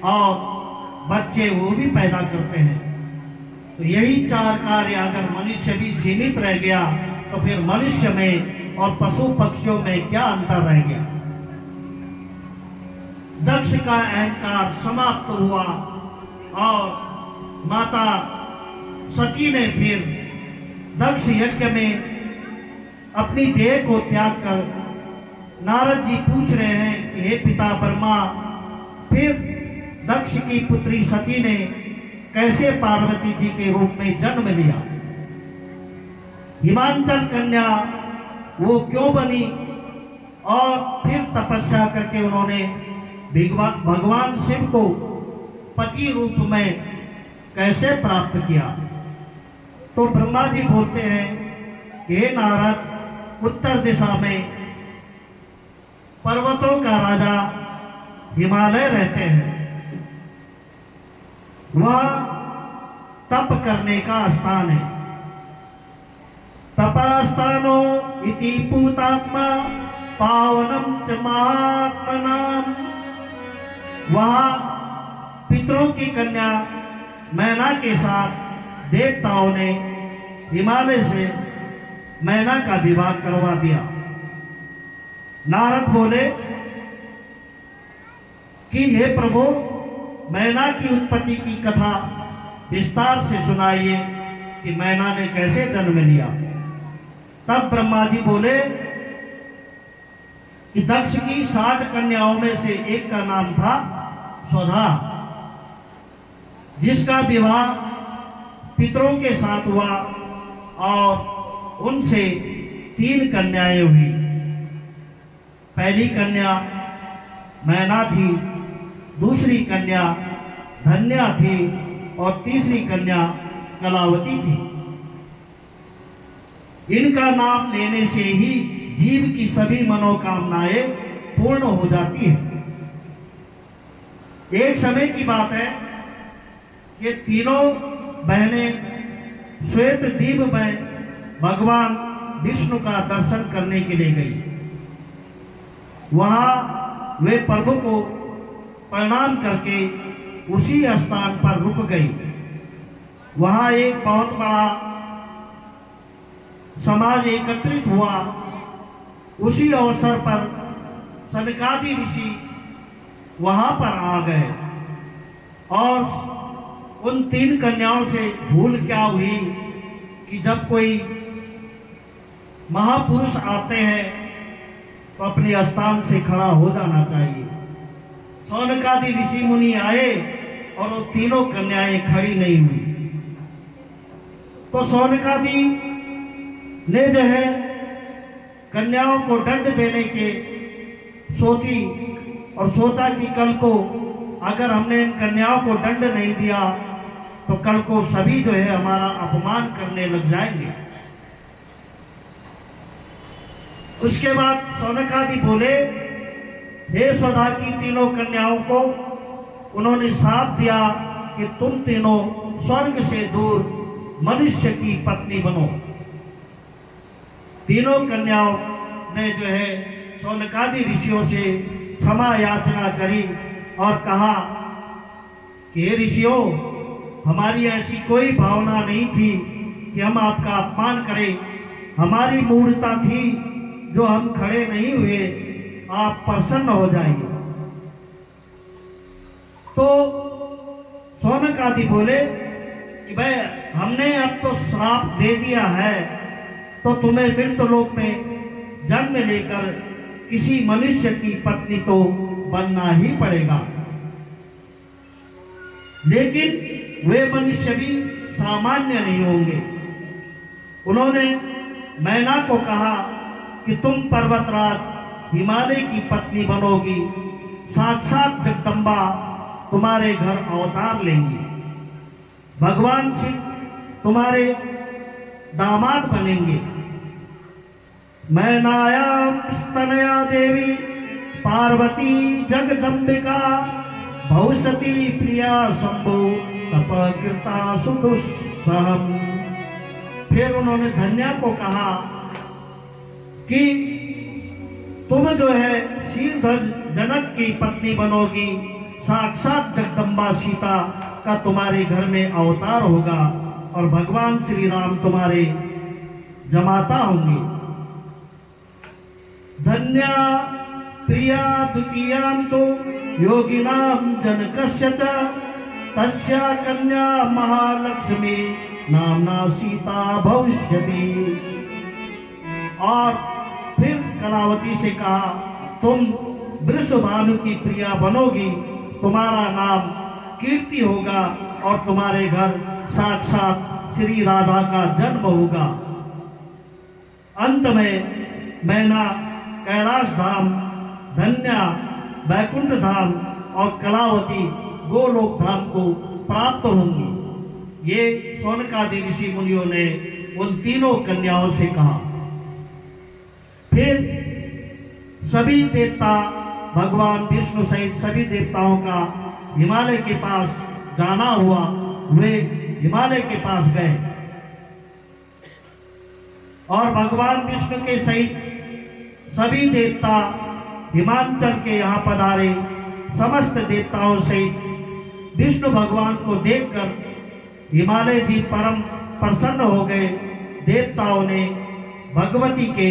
और बच्चे वो भी पैदा करते हैं। तो यही 4 कार्य अगर मनुष्य भी सीमित रह गया तो फिर मनुष्य में और पशु पक्षियों में क्या अंतर रह गया। दक्ष का अहंकार समाप्त हुआ और माता सती ने फिर दक्ष यज्ञ में अपनी देह को त्याग कर, नारद जी पूछ रहे हैं कि हे पिता ब्रह्मा, फिर दक्ष की पुत्री सती ने कैसे पार्वती जी के रूप में जन्म लिया, हिमांचल कन्या वो क्यों बनी, और फिर तपस्या करके उन्होंने भगवान शिव को पति रूप में कैसे प्राप्त किया। तो ब्रह्मा जी बोलते हैं कि हे नारद, उत्तर दिशा में पर्वतों का राजा हिमालय रहते हैं, वह तप करने का स्थान है। तपास्थानो इति पूतात्मा पावनम च महात्मनाम। वहाँ पितरों की कन्या मैना के साथ देवताओं ने हिमालय से मैना का विवाह करवा दिया। नारद बोले कि हे प्रभु, मैना की उत्पत्ति की कथा विस्तार से सुनाइए कि मैना ने कैसे जन्म लिया। तब ब्रह्मा जी बोले कि दक्ष की 60 कन्याओं में से एक का नाम था स्वधा, जिसका विवाह पितरों के साथ हुआ और उनसे 3 कन्याएं हुई। पहली कन्या मैना थी, दूसरी कन्या धन्या थी और तीसरी कन्या कलावती थी। इनका नाम लेने से ही जीव की सभी मनोकामनाएं पूर्ण हो जाती है। एक समय की बात है, ये तीनों बहनें श्वेत द्वीप में भगवान विष्णु का दर्शन करने के लिए गई। वहां वे प्रभु को प्रणाम करके उसी स्थान पर रुक गई। वहां एक बहुत बड़ा समाज एकत्रित हुआ। उसी अवसर पर सनकादि ऋषि वहां पर आ गए और उन 3 कन्याओं से भूल क्या हुई कि जब कोई महापुरुष आते हैं तो अपने स्थान से खड़ा हो जाना चाहिए। सौनकादि ऋषि मुनि आए और वो तीनों कन्याएं खड़ी नहीं हुई। तो सौनकादि ने जो है कन्याओं को दंड देने के सोची और सोचा कि कल को अगर हमने इन कन्याओं को दंड नहीं दिया तो कल को सभी जो है हमारा अपमान करने लग जाएंगे। उसके बाद सौनकादि बोले, हे स्वधा की तीनों कन्याओं को उन्होंने श्राप दिया कि तुम तीनों स्वर्ग से दूर मनुष्य की पत्नी बनो। तीनों कन्याओं ने जो है सौनकादि ऋषियों से क्षमा याचना करी और कहा कि हे ऋषियों, हमारी ऐसी कोई भावना नहीं थी कि हम आपका अपमान करें। हमारी मूर्खता थी जो हम खड़े नहीं हुए, आप प्रसन्न हो जाइए। तो सौनकादि बोले कि भाई हमने अब तो श्राप दे दिया है, तो तुम्हें मृतलोक में जन्म लेकर किसी मनुष्य की पत्नी तो बनना ही पड़ेगा। लेकिन वे मनुष्य भी सामान्य नहीं होंगे। उन्होंने मैना को कहा कि तुम पर्वतराज हिमालय की पत्नी बनोगी, साक्षात जगदम्बा तुम्हारे घर अवतार लेंगी, भगवान शिव तुम्हारे दामाद बनेंगे। मैनायाम स्तनया देवी पार्वती जगदम्बिका भविष्यति प्रिया शंभु तपकृता सुदुस्सहम। फिर उन्होंने धन्या को कहा कि तुम जो है शीलध्वज जनक की पत्नी बनोगी, साक्षात जगदम्बा सीता का तुम्हारे घर में अवतार होगा और भगवान श्री राम तुम्हारे जमाता होंगे। धन्या प्रिया द्वितीयां तो योगिनां जनकस्य च तस्या कन्या महालक्ष्मी नामना सीता भविष्यति। और फिर कलावती से कहा, तुम वृषभानु की प्रिया बनोगी, तुम्हारा नाम कीर्ति होगा और तुम्हारे घर साक्षात श्री राधा का जन्म होगा। अंत में मैना कैलाश धाम, धन्या वैकुंठ धाम और कलावती गोलोक धाम को प्राप्त होंगी। ये सौनकादि ऋषि मुनियों ने उन तीनों कन्याओं से कहा। फिर सभी देवता, भगवान विष्णु सहित सभी देवताओं का हिमालय के पास जाना हुआ। वे हिमालय के पास गए और भगवान विष्णु के सहित सभी देवता हिमांचल के यहाँ पधारे। समस्त देवताओं सहित विष्णु भगवान को देखकर हिमालय जी परम प्रसन्न हो गए। देवताओं ने भगवती के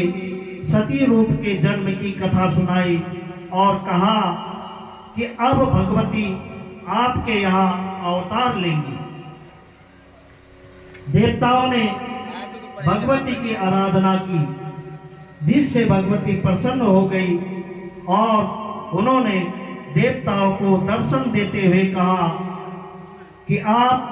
सती रूप के जन्म की कथा सुनाई और कहा कि अब भगवती आपके यहाँ अवतार लेंगी। देवताओं ने भगवती की आराधना की, जिससे भगवती प्रसन्न हो गई और उन्होंने देवताओं को दर्शन देते हुए कहा कि आप